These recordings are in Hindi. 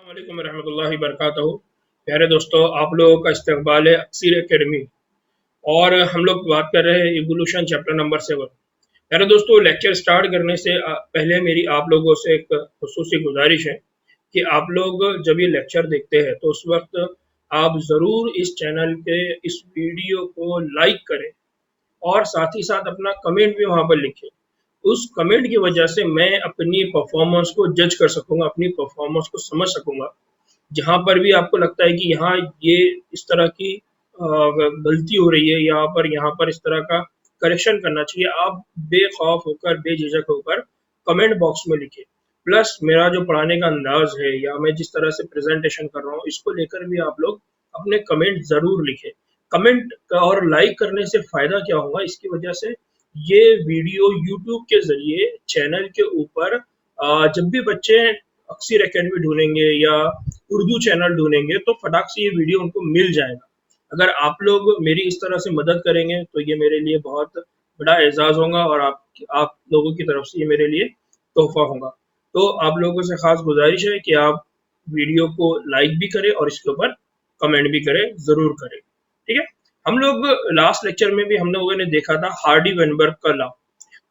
अस्सलामुअलैकुम रहमतुल्लाहि वबरकातुहू। प्यारे दोस्तों, आप लोगों का इस्तकबाल है अक्सीर एकेडमी। और हम लोग बात कर रहे हैं इवोल्यूशन चैप्टर नंबर 7। प्यारे दोस्तों, लेक्चर स्टार्ट करने से पहले मेरी आप लोगों से एक खुसूसी गुजारिश है कि आप लोग जब ये लेक्चर देखते हैं तो उस वक्त आप ज़रूर इस चैनल के इस वीडियो को लाइक करें और साथ ही साथ अपना कमेंट भी वहाँ पर लिखें। उस कमेंट की वजह से मैं अपनी परफॉर्मेंस को जज कर सकूंगा, अपनी परफॉर्मेंस को समझ सकूंगा। जहाँ पर भी आपको लगता है कि यहाँ ये इस तरह की गलती हो रही है, यहाँ पर इस तरह का करेक्शन करना चाहिए, आप बेखौफ होकर बेझिझक होकर कमेंट बॉक्स में लिखिए। प्लस मेरा जो पढ़ाने का अंदाज है या मैं जिस तरह से प्रेजेंटेशन कर रहा हूँ, इसको लेकर भी आप लोग अपने कमेंट जरूर लिखें। कमेंट और लाइक करने से फायदा क्या होगा, इसकी वजह से ये वीडियो यूट्यूब के जरिए चैनल के ऊपर जब भी बच्चे अक्सर एकेडमी ढूंढेंगे या उर्दू चैनल ढूंढेंगे तो फटाक से ये वीडियो उनको मिल जाएगा। अगर आप लोग मेरी इस तरह से मदद करेंगे तो ये मेरे लिए बहुत बड़ा एजाज़ होगा और आप लोगों की तरफ से ये मेरे लिए तोहफा होगा। तो आप लोगों से ख़ास गुजारिश है कि आप वीडियो को लाइक भी करें और इसके ऊपर कमेंट भी करें, ज़रूर करें। ठीक है, हम लोग लास्ट लेक्चर में भी हम लोगों ने देखा था हार्डी वेनबर्ग का लॉ,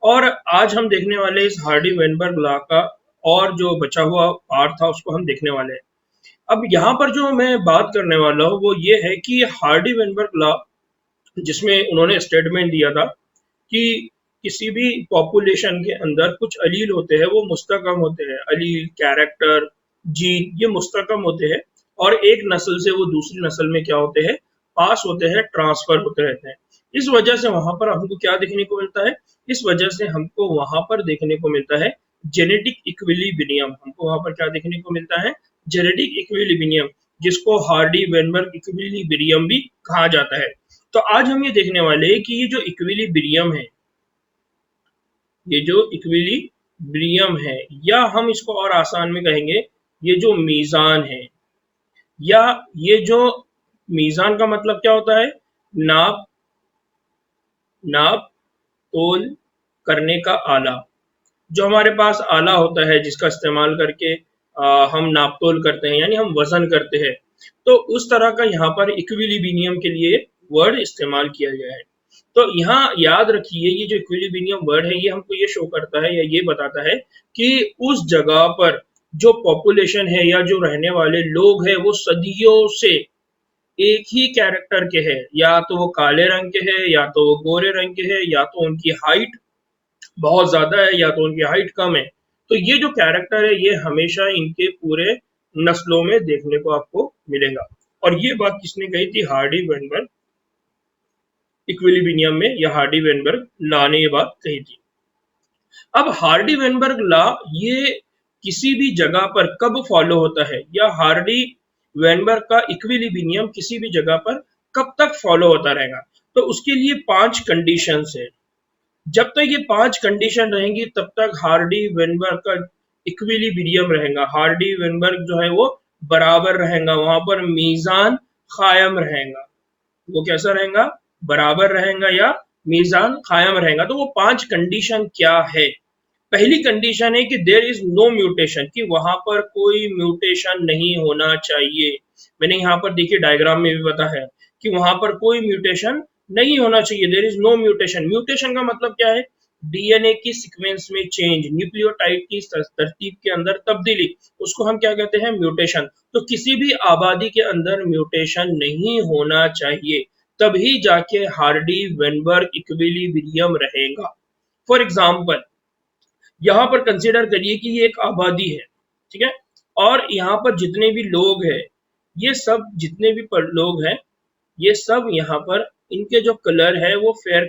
और आज हम देखने वाले इस हार्डी वेनबर्ग लॉ का और जो बचा हुआ पार्ट था उसको हम देखने वाले हैं। अब यहाँ पर जो मैं बात करने वाला हूँ वो ये है कि हार्डी वेनबर्ग लॉ, जिसमें उन्होंने स्टेटमेंट दिया था कि किसी भी पॉपुलेशन के अंदर कुछ अलील होते हैं, वो मुस्तकम होते हैं। अलील, कैरेक्टर, जीन, ये मुस्तकम होते हैं और एक नस्ल से वो दूसरी नस्ल में क्या होते हैं, पास होते हैं, ट्रांसफर होते रहते हैं। इस वजह से वहां पर हमको क्या देखने को मिलता है, इस वजह से हमको वहां पर देखने को मिलता है जेनेटिक इक्विलिब्रियम। हमको वहां पर क्या देखने को मिलता है, जेनेटिक इक्विलिब्रियम, जिसको हार्डी वेनबर्ग इक्विलिब्रियम भी कहा जाता है। तो आज हम ये देखने वाले हैं कि ये जो इक्विलिब्रियम है, ये जो इक्विलिब्रियम है, या हम इसको और आसान में कहेंगे ये जो मीज़ान है, या ये जो मीज़ान का मतलब क्या होता है, नाप नाप तोल करने का आला। जो हमारे पास आला होता है जिसका इस्तेमाल करके हम नाप तोल करते हैं, यानी हम वजन करते हैं, तो उस तरह का यहाँ पर इक्विलिब्रियम के लिए वर्ड इस्तेमाल किया गया है। तो यहाँ याद रखिए, ये जो इक्विलिब्रियम वर्ड है ये हमको ये शो करता है या ये बताता है कि उस जगह पर जो पॉपुलेशन है या जो रहने वाले लोग हैं वो सदियों से एक ही कैरेक्टर के हैं, या तो वो काले रंग के हैं, या तो वो गोरे रंग के हैं, या तो उनकी हाइट बहुत ज्यादा है, या तो उनकी हाइट कम है। तो ये जो कैरेक्टर है ये हमेशा इनके पूरे नस्लों में देखने को आपको मिलेगा। और ये बात किसने कही थी, हार्डी वेनबर्ग इक्विलिब्रियम में, या हार्डी वेनबर्ग लॉ ने ये बात कही थी। अब हार्डी वेनबर्ग लॉ ये किसी भी जगह पर कब फॉलो होता है, या हार्डी वेनबर्ग का इक्विलिब्रियम किसी भी जगह पर कब तक फॉलो होता रहेगा, तो उसके लिए 5 कंडीशंस है। जब तक ये 5 कंडीशन रहेंगी तब तक हार्डी वेनबर्ग का इक्विलिब्रियम रहेगा। हार्डी वेनबर्ग जो है वो बराबर रहेगा, वहां पर मीजान कायम रहेगा। वो कैसा रहेगा, बराबर रहेगा या मीजान कायम रहेगा। तो वो 5 कंडीशन क्या है, पहली कंडीशन है कि देयर इज नो म्यूटेशन, कि वहां पर कोई म्यूटेशन नहीं होना चाहिए। मैंने यहाँ पर देखिए डायग्राम में भी बताया है कि वहां पर कोई म्यूटेशन नहीं होना चाहिए, there is no mutation. Mutation का मतलब क्या है, डीएनए की सीक्वेंस में चेंज, न्यूक्लियोटाइड की तरतीब के अंदर तब्दीली, उसको हम क्या कहते हैं, म्यूटेशन। तो किसी भी आबादी के अंदर म्यूटेशन नहीं होना चाहिए, तभी जाके हार्डी वेनबर्ग इक्विलिब्रियम रहेगा। फॉर एग्जाम्पल, यहाँ पर कंसिडर करिए कि ये एक आबादी है, ठीक है, और यहाँ पर जितने भी लोग हैं, ये सब जितने भी लोग हैं, ये सब यहाँ पर इनके जो कलर है वो फेयर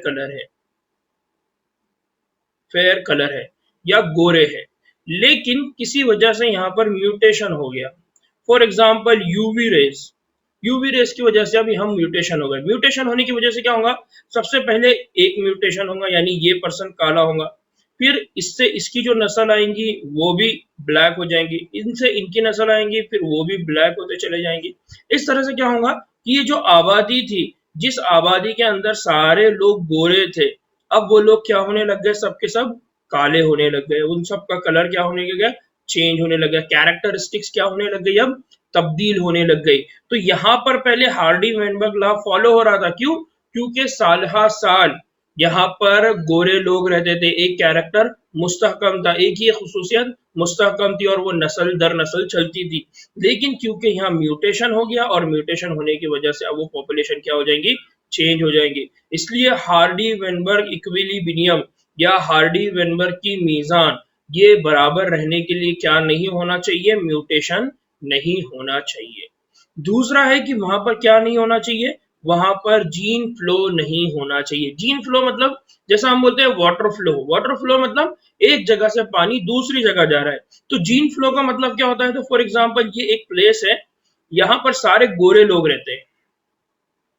कलर है या गोरे है। लेकिन किसी वजह से यहाँ पर म्यूटेशन हो गया। फॉर एग्जाम्पल यूवी रेस की वजह से अभी हम म्यूटेशन हो गए। म्यूटेशन होने की वजह से क्या होगा, सबसे पहले एक म्यूटेशन होगा, यानी ये पर्सन काला होगा, फिर इससे इसकी जो नस्ल आएंगी वो भी ब्लैक हो जाएंगी, इनसे इनकी नस्ल आएंगी फिर वो भी ब्लैक होते चले जाएंगी। इस तरह से क्या होगा कि ये जो आबादी थी, जिस आबादी के अंदर सारे लोग गोरे थे, अब वो लोग क्या होने लग गए, सबके सब काले होने लग गए, उन सब का कलर क्या होने लग गया, चेंज होने लगा, कैरेक्टरिस्टिक्स क्या होने लग गई, अब तब्दील होने लग गई। तो यहाँ पर पहले हार्डी वेनबर्ग लॉ फॉलो हो रहा था, क्यों? क्योंकि साल हा साल यहाँ पर गोरे लोग रहते थे, एक कैरेक्टर मुस्तहकम था, एक ही खसूसियत मुस्तहकम थी और वो नस्ल दर नस्ल चलती थी। लेकिन क्योंकि यहाँ म्यूटेशन हो गया और म्यूटेशन होने की वजह से अब वो पॉपुलेशन क्या हो जाएंगी, चेंज हो जाएंगी। इसलिए हार्डी वेनबर्ग इक्विलिब्रियम या हार्डी वेनबर्ग की मीजान ये बराबर रहने के लिए क्या नहीं होना चाहिए, म्यूटेशन नहीं होना चाहिए। दूसरा है कि वहां पर क्या नहीं होना चाहिए, वहां पर जीन फ्लो नहीं होना चाहिए। जीन फ्लो मतलब जैसा हम बोलते हैं वाटर फ्लो, वाटर फ्लो मतलब एक जगह से पानी दूसरी जगह जा रहा है। तो जीन फ्लो का मतलब क्या होता है, तो फॉर एग्जांपल ये एक प्लेस है, यहाँ पर सारे गोरे लोग रहते हैं,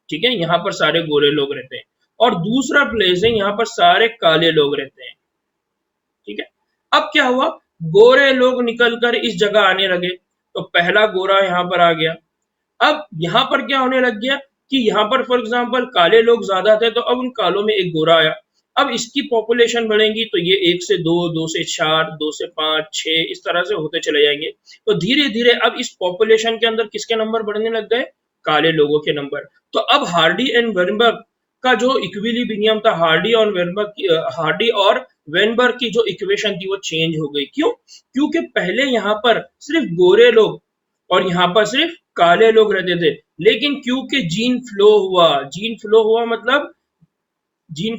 ठीक है, यहाँ पर सारे गोरे लोग रहते हैं, और दूसरा प्लेस है यहाँ पर सारे काले लोग रहते हैं, ठीक है। अब क्या हुआ, गोरे लोग निकलकर इस जगह आने लगे, तो पहला गोरा यहाँ पर आ गया। अब यहाँ पर क्या होने लग गया कि यहाँ पर फॉर एग्जांपल काले लोग ज्यादा थे, तो अब उन कालों में एक गोरा आया। अब इसकी पॉपुलेशन बढ़ेगी तो ये 1 से 2, 2 से 4, 2 से 5, 6 इस तरह से होते चले जाएंगे। तो धीरे धीरे अब इस पॉपुलेशन के अंदर किसके नंबर बढ़ने लग गए, काले लोगों के नंबर। तो अब हार्डी एंड वेनबर्ग का जो इक्विलिब्रियम था, हार्डी और वेनबर्ग की जो इक्वेशन थी वो चेंज हो गई। क्यों? क्योंकि पहले यहाँ पर सिर्फ गोरे लोग और यहाँ पर सिर्फ काले लोग रहते थे, लेकिन क्योंकि जीन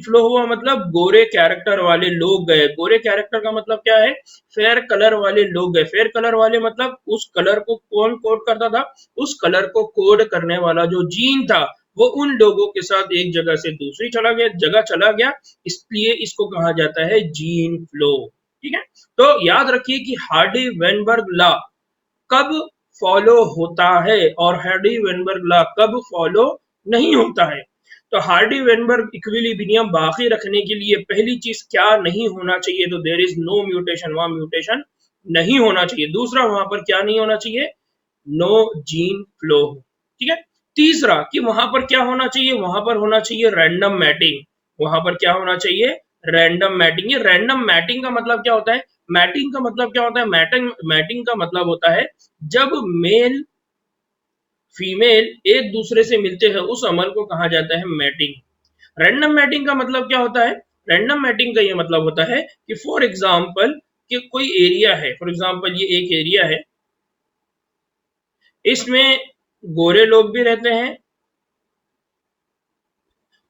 फ्लो हुआ मतलब गोरे कैरेक्टर वाले लोग गए। गोरे कैरेक्टर का मतलब क्या है, फेयर कलर वाले लोग गए। फेयर कलर वाले मतलब उस कलर को कौन कोड करता था, उस कलर को कोड करने वाला जो जीन था वो उन लोगों के साथ एक जगह से दूसरी जगह चला गया, इसलिए इसको कहा जाता है जीन फ्लो, ठीक है। तो याद रखिए कि हार्डी वेनबर्ग लॉ कब फॉलो होता है और हार्डी वेनबर्ग लॉ कब फॉलो नहीं होता है। तो हार्डी वेनबर्ग इक्विलिब्रियम बाकी रखने के लिए पहली चीज क्या नहीं होना चाहिए, तो देयर इज नो म्यूटेशन, वहां म्यूटेशन नहीं होना चाहिए। दूसरा, वहां पर क्या नहीं होना चाहिए, नो जीन फ्लो, ठीक है। तीसरा कि वहां पर क्या होना चाहिए, वहां पर होना चाहिए रैंडम मैटिंग। वहां पर क्या होना चाहिए, रैंडम मैटिंग। ये रैंडम मैटिंग का मतलब क्या होता है, मैटिंग का मतलब क्या होता है, मैटिंग का मतलब होता है जब मेल फीमेल एक दूसरे से मिलते हैं, उस अमल को कहा जाता है मैटिंग। रैंडम मैटिंग का मतलब क्या होता है, रैंडम मैटिंग का ये मतलब होता है कि फॉर एग्जाम्पल कि कोई एरिया है, फॉर एग्जाम्पल ये एक एरिया है, इसमें गोरे लोग भी रहते हैं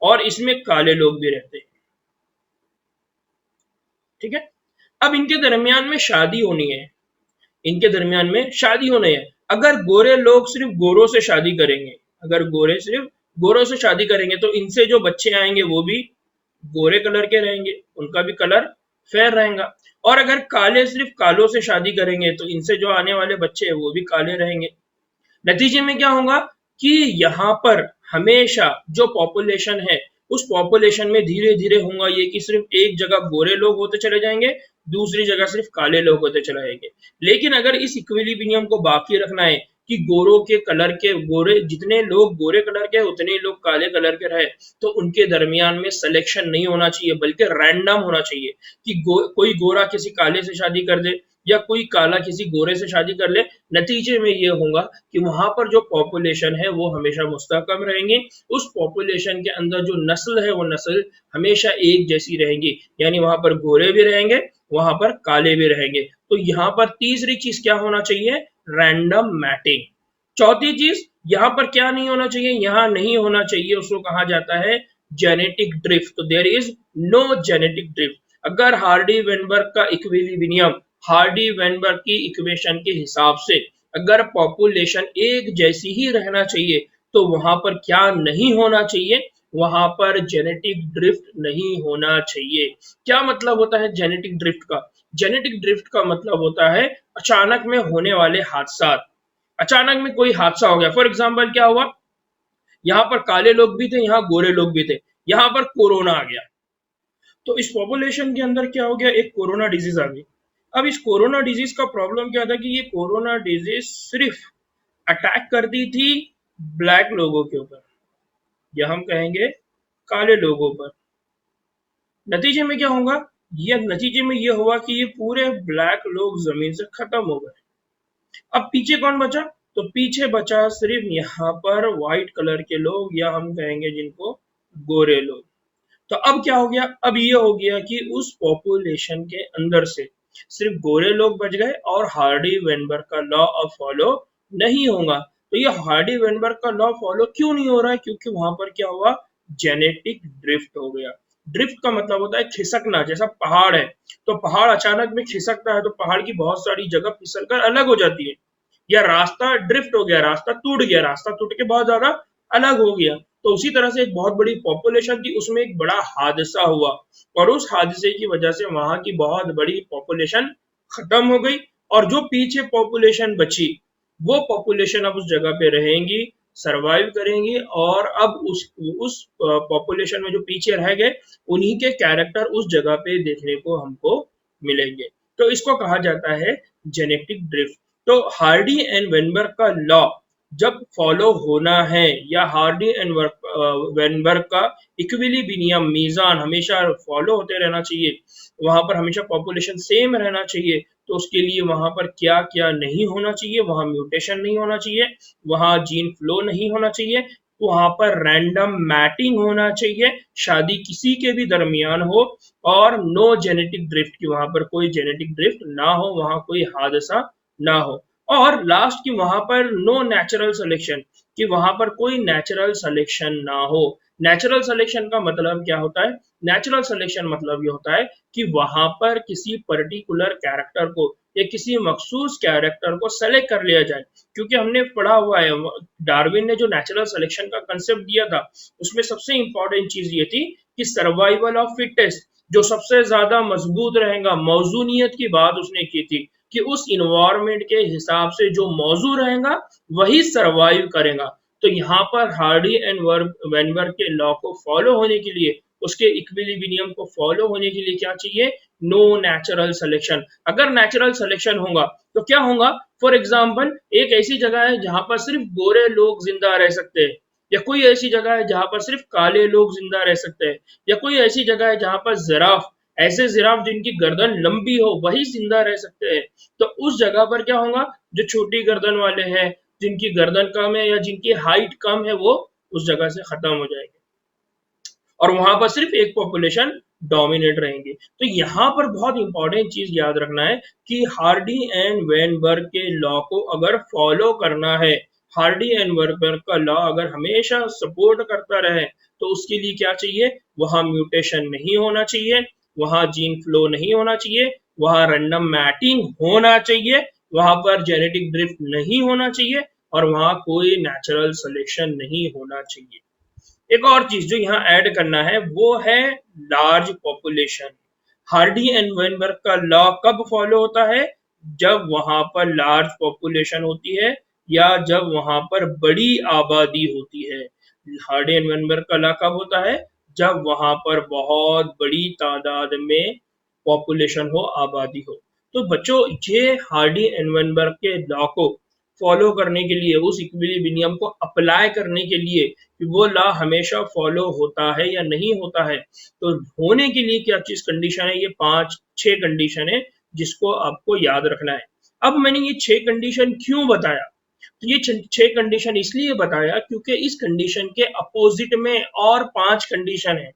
और इसमें काले लोग भी रहते हैं, ठीक है। अब इनके दरमियान में शादी होनी है, इनके दरमियान में शादी होनी है। अगर गोरे लोग सिर्फ गोरों से शादी करेंगे, अगर गोरे सिर्फ गोरों से शादी करेंगे तो इनसे जो बच्चे आएंगे वो भी गोरे कलर के रहेंगे, उनका भी कलर फेयर रहेगा। और अगर काले सिर्फ कालों से शादी करेंगे तो इनसे जो आने वाले बच्चे हैं वो भी काले रहेंगे। नतीजे में क्या होगा कि यहाँ पर हमेशा जो पॉपुलेशन है उस पॉपुलेशन में धीरे धीरे होगा ये कि सिर्फ एक जगह गोरे लोग होते चले जाएंगे, दूसरी जगह सिर्फ काले लोग होते चले जाएंगे। लेकिन अगर इस इक्विलिब्रियम को बाकी रखना है कि गोरों के कलर के गोरे जितने लोग गोरे कलर के उतने ही लोग काले कलर के रहे, तो उनके दरमियान में सिलेक्शन नहीं होना चाहिए बल्कि रैंडम होना चाहिए कि कोई गोरा किसी काले से शादी कर दे या कोई काला किसी गोरे से शादी कर ले। नतीजे में ये होगा कि वहां पर जो पॉपुलेशन है वो हमेशा मुस्तकम रहेंगे, उस पॉपुलेशन के अंदर जो नस्ल है वो नस्ल हमेशा एक जैसी रहेगी, यानी वहां पर गोरे भी रहेंगे, वहां पर काले भी रहेंगे। तो यहाँ पर तीसरी चीज क्या होना चाहिए, रैंडम मैटिंग। चौथी चीज यहाँ पर क्या नहीं होना चाहिए, यहाँ नहीं होना चाहिए, उसको कहा जाता है जेनेटिक ड्रिफ्ट। तो there is no genetic drift. अगर हार्डी वेनबर्ग का इक्विलिब्रियम हार्डी वेनबर्ग की इक्वेशन के हिसाब से अगर पॉपुलेशन एक जैसी ही रहना चाहिए तो वहां पर क्या नहीं होना चाहिए, वहां पर जेनेटिक ड्रिफ्ट नहीं होना चाहिए। क्या मतलब होता है जेनेटिक ड्रिफ्ट का, जेनेटिक ड्रिफ्ट का मतलब होता है अचानक में होने वाले हादसा। अचानक में कोई हादसा हो गया, फॉर एग्जाम्पल क्या हुआ, यहाँ पर काले लोग भी थे, यहाँ गोरे लोग भी थे, यहाँ पर कोरोना आ गया, तो इस पॉपुलेशन के अंदर क्या हो गया, एक कोरोना डिजीज आ गई। अब इस कोरोना डिजीज का प्रॉब्लम क्या था कि ये कोरोना डिजीज सिर्फ अटैक करती थी ब्लैक लोगों के ऊपर या हम कहेंगे काले लोगों पर। नतीजे में क्या होगा ये नतीजे में ये हुआ कि ये पूरे ब्लैक लोग जमीन से खत्म हो गए। अब पीछे कौन बचा? तो पीछे बचा सिर्फ यहाँ पर व्हाइट कलर के लोग, या हम कहेंगे जिनको गोरे लोग। तो अब क्या हो गया? अब ये हो गया कि उस पॉपुलेशन के अंदर से सिर्फ गोरे लोग बच गए और हार्डी वेनबर्ग का लॉ अब फॉलो नहीं होगा। तो ये हार्डी वेनबर्ग का लॉ फॉलो क्यों नहीं हो रहा है? क्योंकि वहां पर क्या हुआ? जेनेटिक ड्रिफ्ट हो गया। ड्रिफ्ट का मतलब होता है खिसकना। जैसा पहाड़ है, तो पहाड़ अचानक में खिसकता है तो पहाड़ की बहुत सारी जगह फिसल कर अलग हो जाती है, या रास्ता ड्रिफ्ट हो गया, रास्ता टूट गया, रास्ता टूट के बहुत ज्यादा अलग हो गया। तो उसी तरह से एक बहुत बड़ी पॉपुलेशन थी, उसमें एक बड़ा हादसा हुआ, और उस हादसे की वजह से वहां की बहुत बड़ी पॉपुलेशन खत्म हो गई। और जो पीछे पॉपुलेशन बची, वो पॉपुलेशन अब उस जगह पे रहेंगी, सरवाइव करेंगी, और अब उस पॉपुलेशन में जो पीछे रह गए, उन्हीं के कैरेक्टर उस जगह पे देखने को हमको मिलेंगे। तो इसको कहा जाता है जेनेटिक ड्रिफ्ट। तो हार्डी एंड वेनबर्ग का लॉ जब फॉलो होना है, या हार्डी एंड वेनबर्ग का इक्विलिब्रियम मीजान हमेशा फॉलो होते रहना चाहिए, वहां पर हमेशा पॉपुलेशन सेम रहना चाहिए, तो उसके लिए वहां पर क्या क्या नहीं होना चाहिए? वहां म्यूटेशन नहीं होना चाहिए, वहां जीन फ्लो नहीं होना चाहिए, वहां पर रैंडम मैटिंग होना चाहिए, शादी किसी के भी दरमियान हो, और नो जेनेटिक ड्रिफ्ट की वहां पर कोई जेनेटिक ड्रिफ्ट ना हो, वहां कोई हादसा ना हो। और लास्ट की वहां पर नो नेचुरल सिलेक्शन, कि वहां पर कोई नेचुरल सिलेक्शन ना हो। नेचुरल सिलेक्शन का मतलब क्या होता है? नेचुरल सिलेक्शन मतलब ये होता है कि वहां पर किसी पर्टिकुलर कैरेक्टर को या किसी मखसूस कैरेक्टर को सेलेक्ट कर लिया जाए। क्योंकि हमने पढ़ा हुआ है, डार्विन ने जो नेचुरल सिलेक्शन का कंसेप्ट दिया था, उसमें सबसे इंपॉर्टेंट चीज ये थी कि सर्वाइवल ऑफ फिटेस्ट, जो सबसे ज्यादा मजबूत रहेगा, मौजूनियत की बात उसने की थी, कि उस इन्वायरमेंट के हिसाब से जो मौजू रहेगा वही सरवाइव करेगा। तो यहाँ पर हार्डी एंड वेनबर्ग के लॉ को फॉलो होने के लिए, उसके इक्विलिब्रियम को फॉलो होने के लिए क्या चाहिए? No natural selection. अगर नेचुरल सिलेक्शन होगा तो क्या होगा? फॉर एग्जाम्पल, एक ऐसी जगह है जहां पर सिर्फ गोरे लोग जिंदा रह सकते हैं, या कोई ऐसी जगह है जहां पर सिर्फ काले लोग जिंदा रह सकते हैं, या कोई ऐसी जगह है जहां पर जिराफ, ऐसे जिराफ जिनकी गर्दन लंबी हो वही जिंदा रह सकते हैं। तो उस जगह पर क्या होगा? जो छोटी गर्दन वाले हैं, जिनकी गर्दन कम है या जिनकी हाइट कम है, वो उस जगह से खत्म हो जाएंगे, और वहां पर सिर्फ एक पॉपुलेशन डोमिनेट रहेंगे। तो यहाँ पर बहुत इंपॉर्टेंट चीज याद रखना है कि हार्डी एंड वेनबर्ग के लॉ को अगर फॉलो करना है, हार्डी एंड वेनबर्ग का लॉ अगर हमेशा सपोर्ट करता रहे, तो उसके लिए क्या चाहिए? वहां म्यूटेशन नहीं होना चाहिए, वहां जीन फ्लो नहीं होना चाहिए, वहां रैंडम मैटिंग होना चाहिए, वहां पर जेनेटिक ड्रिफ्ट नहीं होना चाहिए, और वहां कोई नेचुरल सिलेक्शन नहीं होना चाहिए। एक और चीज जो यहाँ ऐड करना है वो है large population. Hardy and Weinberg का लॉ कब फॉलो होता है? जब वहां पर लार्ज पॉपुलेशन होती है, या जब वहां पर बड़ी आबादी होती है। हार्डी एंड वेनबर्ग का लॉ कब होता है? जब वहां पर बहुत बड़ी तादाद में पॉपुलेशन हो, आबादी हो। तो बच्चों, ये हार्डी एंड वेनबर्ग के लॉ को फॉलो करने के लिए, उस इक्विलिब्रियम को अप्लाई करने के लिए, कि वो लॉ हमेशा फॉलो होता है या नहीं होता है, तो होने के लिए क्या चीज कंडीशन है? ये 5-6 कंडीशन है जिसको आपको याद रखना है। अब मैंने ये 6 कंडीशन क्यों बताया? तो ये 6 कंडीशन इसलिए बताया क्योंकि इस कंडीशन के अपोजिट में और 5 कंडीशन है,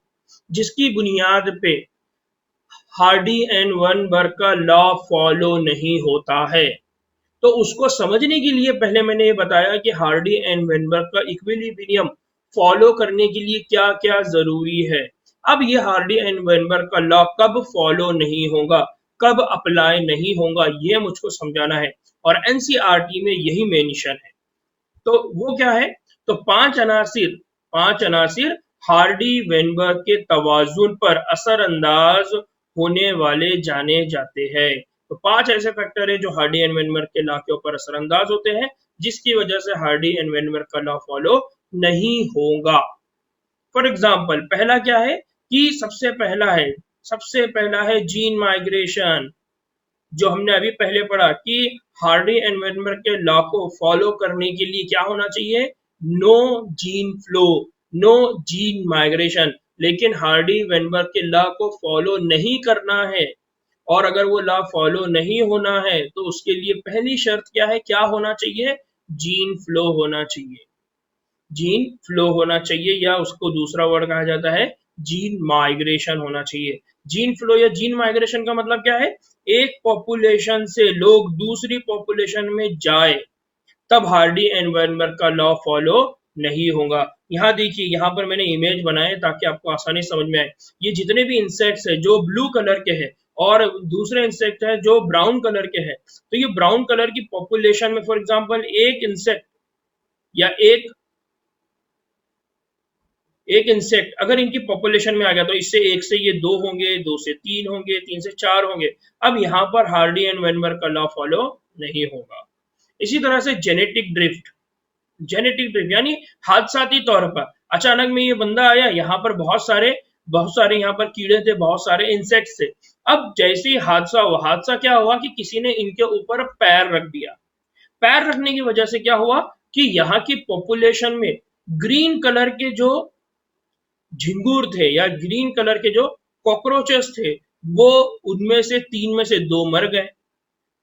जिसकी बुनियाद पे हार्डी एंड वेनबर्ग का लॉ फॉलो नहीं होता है। तो उसको समझने के लिए पहले मैंने ये बताया कि हार्डी एंड वेनबर्ग का इक्विलिब्रियम फॉलो करने के लिए क्या क्या जरूरी है। अब ये हार्डी एंड वेनबर्ग का लॉ कब फॉलो नहीं होगा, कब अप्लाई नहीं होगा, ये मुझको समझाना है, और एनसीईआरटी में यही मेंशन है। तो वो क्या है? तो पांच अनासिर हार्डी वेनबर्ग के तवाजुन पर असरअंदाज होने वाले जाने जाते हैं। तो 5 ऐसे फैक्टर है जो हार्डी एंड वेनबर्ग के लॉ के ऊपर असरअंदाज होते हैं, जिसकी वजह से हार्डी एंड वेनबर्ग का लॉ फॉलो नहीं होगा। फॉर एग्जाम्पल, पहला क्या है? कि सबसे पहला है जीन माइग्रेशन। जो हमने अभी पहले पढ़ा कि हार्डी एंड वेनबर्ग के लॉ को फॉलो करने के लिए क्या होना चाहिए? No gene flow, no gene migration. लेकिन हार्डी वेनबर्ग के लॉ को फॉलो नहीं करना है, और अगर वो लॉ फॉलो नहीं होना है तो उसके लिए पहली शर्त क्या है, क्या होना चाहिए, जीन फ्लो होना चाहिए। जीन फ्लो होना चाहिए, या उसको दूसरा वर्ड कहा जाता है जीन माइग्रेशन होना चाहिए। जीन फ्लो या जीन माइग्रेशन का मतलब क्या है, एक पॉपुलेशन से लोग दूसरी पॉपुलेशन में जाए, तब हार्डी एंड वेनबर्ग का लॉ फॉलो नहीं होगा। यहाँ देखिए, यहाँ पर मैंने इमेज बनाए ताकि आपको आसानी समझ में आए। ये जितने भी इंसेक्ट्स है जो ब्लू कलर के हैं और दूसरे इंसेक्ट है जो ब्राउन कलर के हैं, तो ये ब्राउन कलर की पॉपुलेशन में फॉर एग्जांपल एक इंसेक्ट या एक इंसेक्ट अगर इनकी पॉपुलेशन में आ गया, तो इससे एक से ये दो होंगे, दो से तीन होंगे, तीन से चार होंगे। अब यहाँ पर हार्डी एंड वेनबर्ग का लॉ फॉलो नहीं होगा। इसी तरह से जेनेटिक ड्रिफ्ट यानी हादसाती तौर पर अचानक में ये बंदा आया, यहाँ पर बहुत सारे यहाँ पर कीड़े थे, बहुत सारे इंसेक्ट्स थे। अब जैसे ही हादसा हुआ, हादसा क्या हुआ कि किसी ने इनके ऊपर पैर रख दिया। पैर रखने की वजह से क्या हुआ कि यहाँ की पॉपुलेशन में ग्रीन कलर के जो झिंगूर थे या ग्रीन कलर के जो कॉकरोचेस थे, वो उनमें से तीन में से दो मर गए।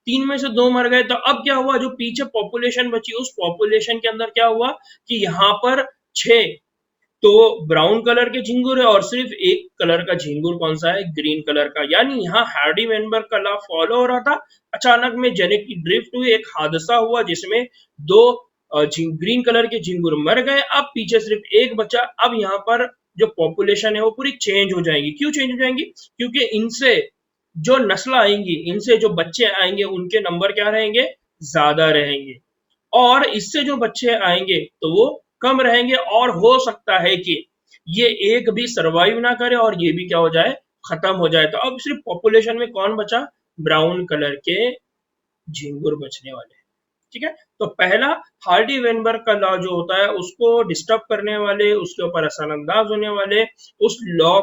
तीन में से दो मर गए, तो अब क्या हुआ, जो पीछे पॉपुलेशन बची उस पॉपुलेशन के अंदर क्या हुआ कि यहाँ पर 6 तो ब्राउन कलर के झिंगुर है और सिर्फ एक कलर का झिंगुर कौन सा है, ग्रीन कलर का। यानी यहाँ हार्डी वेनबर्ग का लॉ फॉलो हो रहा था, अचानक में जेनेटिक ड्रिफ्ट हुई, एक हादसा हुआ जिसमें दो ग्रीन कलर के झिंगुर मर गए, अब पीछे सिर्फ एक बचा। अब यहाँ पर जो पॉपुलेशन है वो पूरी चेंज हो जाएगी। क्यों चेंज हो जाएंगी, क्योंकि इनसे जो नस्ल आएंगी, इनसे जो बच्चे आएंगे उनके नंबर क्या रहेंगे, ज्यादा रहेंगे, और इससे जो बच्चे आएंगे तो वो कम रहेंगे, और हो सकता है कि ये एक भी सरवाइव ना करे और ये भी क्या हो जाए, खत्म हो जाए। तो अब सिर्फ पॉपुलेशन में कौन बचा, ब्राउन कलर के झिंगुर बचने वाले। ठीक है, तो पहला हार्डी वेनबर्ग का लॉ जो होता है उसको डिस्टर्ब करने वाले, उसके ऊपर असरअंदाज होने वाले, उस लॉ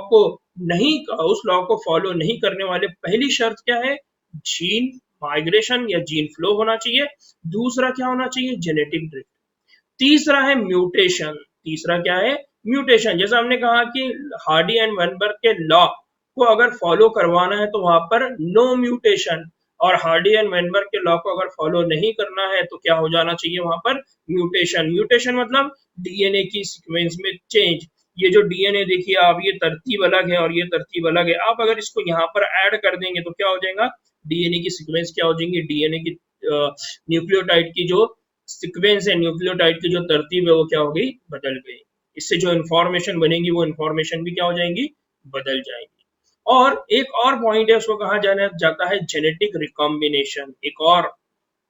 को फॉलो नहीं करने वाले, पहली शर्त क्या है, जीन माइग्रेशन या जीन फ्लो होना चाहिए। दूसरा क्या होना चाहिए, जेनेटिक ड्रिफ्ट। तीसरा है म्यूटेशन। तीसरा क्या है, म्यूटेशन। जैसा हमने कहा कि हार्डी एंड वेनबर्ग के लॉ को अगर फॉलो करवाना है तो वहां पर नो म्यूटेशन, और हार्डी एंड वेनबर्ग के लॉ को अगर फॉलो नहीं करना है तो क्या हो जाना चाहिए वहां पर, म्यूटेशन। म्यूटेशन मतलब डीएनए की सीक्वेंस में चेंज। ये जो डीएनए देखिए आप, ये तरतीब अलग है और ये तरतीब अलग है, आप अगर इसको यहाँ पर ऐड कर देंगे तो क्या हो जाएगा, डीएनए की सीक्वेंस क्या हो जाएंगी, डीएनए की न्यूक्लियोटाइड की जो सीक्वेंस है, न्यूक्लियोटाइड की जो तरतीब है वो क्या हो गई, बदल गई। इससे जो इंफॉर्मेशन बनेगी वो इंफॉर्मेशन भी क्या हो जाएंगी, बदल जाएगी। और एक और पॉइंट है, उसको कहा जाता है जेनेटिक रिकॉम्बिनेशन। एक और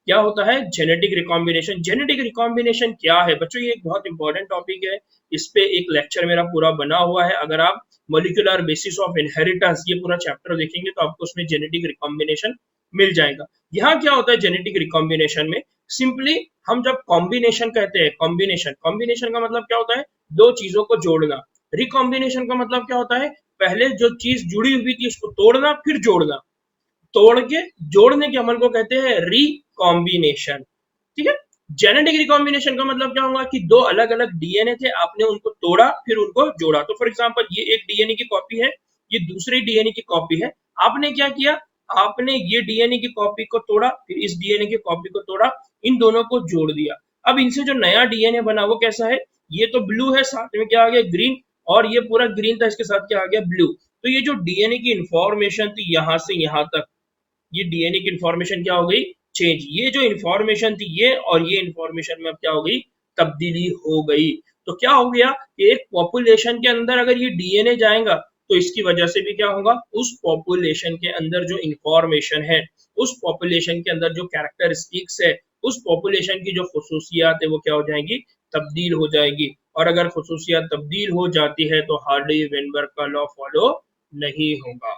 क्या होता है, जेनेटिक रिकॉम्बिनेशन। जेनेटिक रिकॉम्बिनेशन क्या है बच्चों, ये एक बहुत इंपॉर्टेंट टॉपिक है, इस पे एक लेक्चर मेरा पूरा बना हुआ है। अगर आप मोलिकुलर बेसिस ऑफ इनहेरिटेंस ये पूरा चैप्टर देखेंगे तो आपको उसमें जेनेटिक रिकॉम्बिनेशन मिल जाएगा। यहाँ क्या होता है जेनेटिक रिकॉम्बिनेशन में, सिंपली हम जब कॉम्बिनेशन कहते हैं, कॉम्बिनेशन का मतलब क्या होता है, दो चीजों को जोड़ना। रिकॉम्बिनेशन का मतलब क्या होता है, पहले जो चीज जुड़ी हुई थी उसको तोड़ना फिर जोड़ना, तोड़ के जोड़ने के अमल को कहते हैं रिकॉम्बिनेशन। ठीक है, जेनेटिक रिकॉम्बिनेशन का मतलब क्या होगा कि दो अलग अलग डीएनए थे, आपने उनको तोड़ा फिर उनको जोड़ा। तो फॉर एग्जांपल ये एक डीएनए की कॉपी है, ये दूसरी डीएनए की कॉपी है, आपने क्या किया, आपने ये डीएनए की कॉपी को तोड़ा फिर इस डीएनए की कॉपी को तोड़ा, इन दोनों को जोड़ दिया। अब इनसे जो नया डीएनए बना वो कैसा है, ये तो ब्लू है, साथ में क्या आ गया ग्रीन, और ये पूरा ग्रीन था, इसके साथ क्या आ गया, ब्लू। तो ये जो डीएनए की इंफॉर्मेशन थी यहाँ से यहाँ तक, ये डीएनए की इंफॉर्मेशन क्या हो गई, चेंज। ये जो इंफॉर्मेशन थी ये और ये इंफॉर्मेशन में अब क्या हो गई, तब्दीली हो गई। तो क्या हो गया कि एक पॉपुलेशन के अंदर अगर ये डीएनए जाएगा तो इसकी वजह से भी क्या होगा, उस पॉपुलेशन के अंदर जो इंफॉर्मेशन है, उस पॉपुलेशन के अंदर जो कैरेक्टरिस्टिक्स है, उस पॉपुलेशन की जो खसूसियात है वो क्या हो जाएंगी, तब्दील हो जाएगी। और अगर खसूसियात तब्दील हो जाती है तो हार्डी वेनबर्ग का लॉ फॉलो नहीं होगा।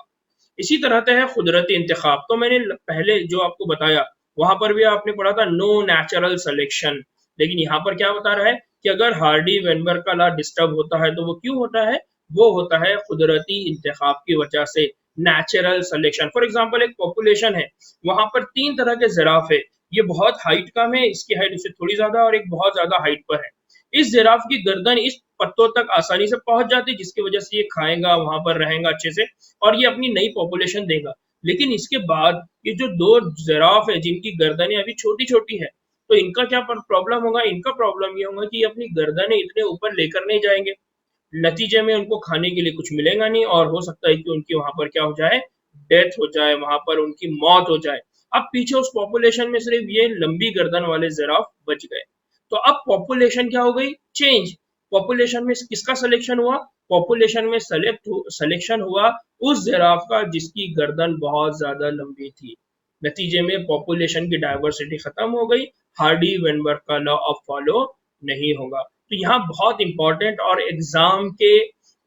इसी तरह से है कुदरती इंतखाब। तो मैंने पहले जो आपको बताया वहां पर भी आपने पढ़ा था नो नेचुरल सिलेक्शन, लेकिन यहाँ पर क्या बता रहा है कि अगर हार्डी वेनबर्ग का लॉ डिस्टर्ब होता है तो वो क्यों होता है, वो होता है कुदरती इंतखाब की वजह से, नेचुरल सिलेक्शन। फॉर एग्जाम्पल एक पॉपुलेशन है, वहां पर तीन तरह के जिराफ है, ये बहुत हाइट कम है, इसकी हाइट उससे थोड़ी ज्यादा, और एक बहुत ज्यादा हाइट पर है। इस जिराफ की गर्दन इस पत्तों तक आसानी से पहुंच जाती है, जिसकी वजह से ये खाएगा, वहां पर रहेगा अच्छे से और ये अपनी नई पॉपुलेशन देगा। लेकिन इसके बाद ये जो दो जिराफ है जिनकी गर्दनें अभी छोटी छोटी है, तो इनका क्या प्रॉब्लम होगा? इनका प्रॉब्लम ये होगा कि ये अपनी गर्दनें इतने ऊपर लेकर नहीं जाएंगे, नतीजे में उनको खाने के लिए कुछ मिलेगा नहीं और हो सकता है कि उनकी वहां पर क्या हो जाए, डेथ हो जाए, वहां पर उनकी मौत हो जाए। अब पीछे उस पॉपुलेशन में सिर्फ ये लंबी गर्दन वाले जिराफ बच गए। तो अब पॉपुलेशन क्या हो गई? चेंज। पॉपुलेशन में किसका सिलेक्शन हुआ? पॉपुलेशन में सिलेक्शन हुआ उस जिराफ का जिसकी गर्दन बहुत ज्यादा लंबी थी। नतीजे में पॉपुलेशन की डायवर्सिटी खत्म हो गई, हार्डी वेनबर्ग का लॉ अब फॉलो नहीं होगा। तो यहाँ बहुत इंपॉर्टेंट और एग्जाम के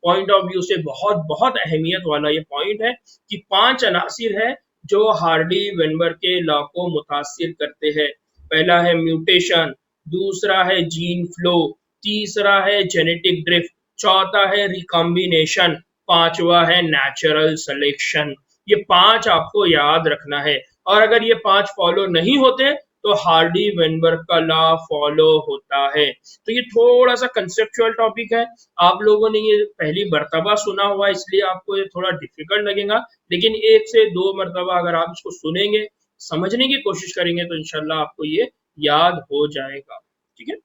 पॉइंट ऑफ व्यू से बहुत बहुत अहमियत वाला ये पॉइंट है कि 5 अनासिर है जो हार्डी वेनबर्ग के लॉ को मुतासिर करते हैं। पहला है म्यूटेशन, दूसरा है जीन फ्लो, तीसरा है जेनेटिक ड्रिफ्ट, चौथा है रिकॉम्बिनेशन, पांचवा है नेचुरल सिलेक्शन। ये 5 आपको याद रखना है और अगर ये 5 फॉलो नहीं होते तो हार्डी वेनबर्ग का लॉ फॉलो होता है। तो ये थोड़ा सा कंसेप्चुअल टॉपिक है, आप लोगों ने ये पहली मर्तबा सुना हुआ इसलिए आपको ये थोड़ा डिफिकल्ट लगेगा, लेकिन 1 से 2 मर्तबा अगर आप इसको सुनेंगे, समझने की कोशिश करेंगे तो इंशाल्लाह आपको ये याद हो जाएगा। ठीक है।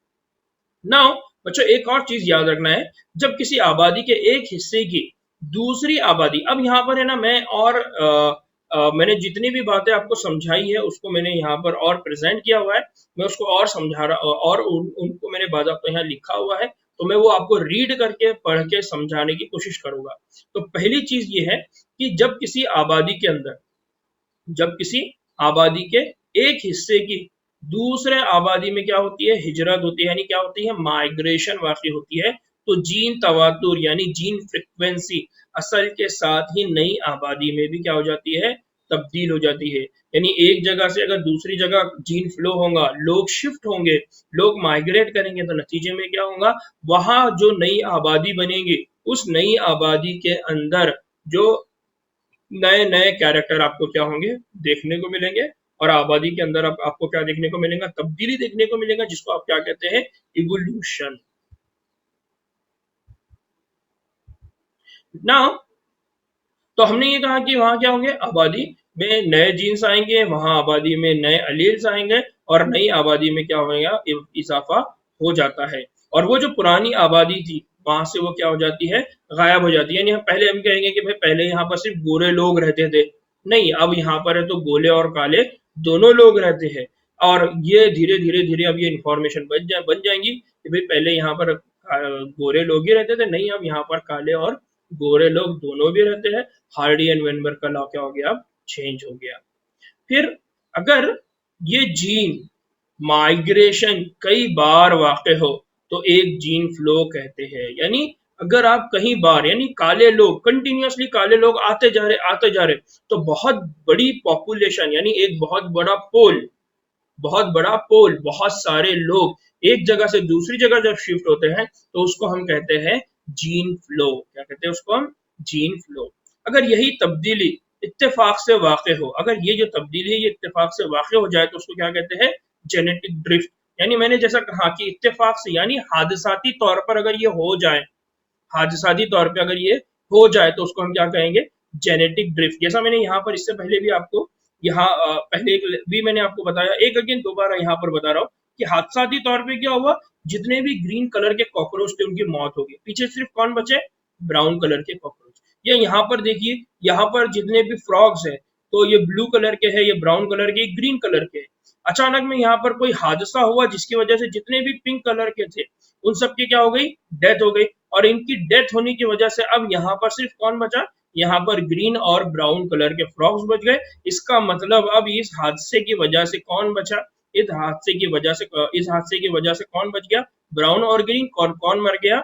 नाउ बच्चों एक और चीज याद रखना है, जब किसी आबादी के एक हिस्से की दूसरी आबादी, अब यहाँ पर है ना मैं और मैंने जितनी भी बातें आपको समझाई है उसको मैंने यहाँ पर और प्रेजेंट किया हुआ है, मैं उसको और समझा रहा और उनको मैंने बात आपको यहाँ लिखा हुआ है, तो मैं वो आपको रीड करके पढ़ के समझाने की कोशिश करूंगा। तो पहली चीज ये है कि जब किसी आबादी के एक हिस्से की दूसरे आबादी में क्या होती है, हिजरत होती है, यानी क्या होती है, माइग्रेशन वाकई होती है, तो जीन तवातुर यानी जीन फ्रिक्वेंसी असल के साथ ही नई आबादी में भी क्या हो जाती है, तब्दील हो जाती है। यानी एक जगह से अगर दूसरी जगह जीन फ्लो होगा, लोग शिफ्ट होंगे, लोग माइग्रेट करेंगे, तो नतीजे में क्या होगा, वहां जो नई आबादी बनेगी उस नई आबादी के अंदर जो नए नए कैरेक्टर आपको क्या होंगे, देखने को मिलेंगे और आबादी के अंदर आपको क्या देखने को मिलेगा, तब्दीली देखने को मिलेगा, जिसको आप क्या कहते हैं, इवोल्यूशन। ना तो हमने ये कहा कि वहां क्या होंगे, आबादी में नए जीन्स आएंगे, वहां आबादी में नए अलील्स आएंगे और नई आबादी में क्या होगा, इजाफा हो जाता है। और वो जो पुरानी आबादी थी वहां से वो क्या हो जाती है, गायब हो जाती है। यानी पहले हम कहेंगे कि भाई पहले यहाँ पर सिर्फ गोरे लोग रहते थे, नहीं, अब यहाँ पर है तो गोले और काले दोनों लोग रहते हैं। और ये धीरे धीरे धीरे अब ये इंफॉर्मेशन बन जाएंगी कि भाई पहले यहाँ पर गोरे लोग ही रहते थे, नहीं, अब यहाँ पर काले और गोरे लोग दोनों भी रहते हैं। हार्डी एंड वेनबर्ग का लॉ क्या हो गया, अब चेंज हो गया। फिर अगर ये जीन माइग्रेशन कई बार वाक़ हो तो एक जीन फ्लो कहते हैं। यानी अगर आप कहीं बार, यानी काले लोग कंटिन्यूअसली, काले लोग आते जा रहे, तो बहुत बड़ी पॉपुलेशन, यानी एक बहुत बड़ा पोल, बहुत सारे लोग एक जगह से दूसरी जगह जब शिफ्ट होते हैं तो उसको हम कहते हैं जीन फ्लो। क्या कहते हैं उसको हम, जीन फ्लो। अगर यही तब्दीली इत्तेफाक से वाक़ हो, अगर ये जो तब्दीली है ये इत्तेफाक से वाक़ हो जाए तो उसको क्या कहते हैं, जेनेटिक ड्रिफ्ट। यानी मैंने जैसा कहा कि इत्तेफाक से यानी हादसाती तौर पर अगर ये हो जाए, हादसाती तौर पे अगर ये हो जाए तो उसको हम क्या कहेंगे, जेनेटिक ड्रिफ्ट। जैसा मैंने यहाँ पर इससे पहले भी आपको यहाँ पहले भी मैंने आपको बताया, एक अगेन दोबारा यहाँ पर बता रहा हूँ कि हादसाती तौर पे क्या हुआ, जितने भी ग्रीन कलर के कॉकरोच थे उनकी मौत हो गई, पीछे सिर्फ कौन बचे, ब्राउन कलर के कॉकरोच। ये यहाँ पर देखिए, यहाँ पर जितने भी फ्रॉग्स है तो ये ब्लू कलर के है, ये ब्राउन कलर के, ग्रीन कलर के। अचानक में यहाँ पर कोई हादसा हुआ जिसकी वजह से जितने भी पिंक कलर के थे उन सबकी क्या हो गई, डेथ हो गई। और इनकी डेथ होने की वजह से अब यहाँ पर सिर्फ कौन बचा, यहाँ पर ग्रीन और ब्राउन कलर के फ्रॉग्स बच गए। इसका मतलब अब इस हादसे की वजह से कौन बचा, इस हादसे की वजह से कौन बच गया, ब्राउन और ग्रीन। कौन मर गया,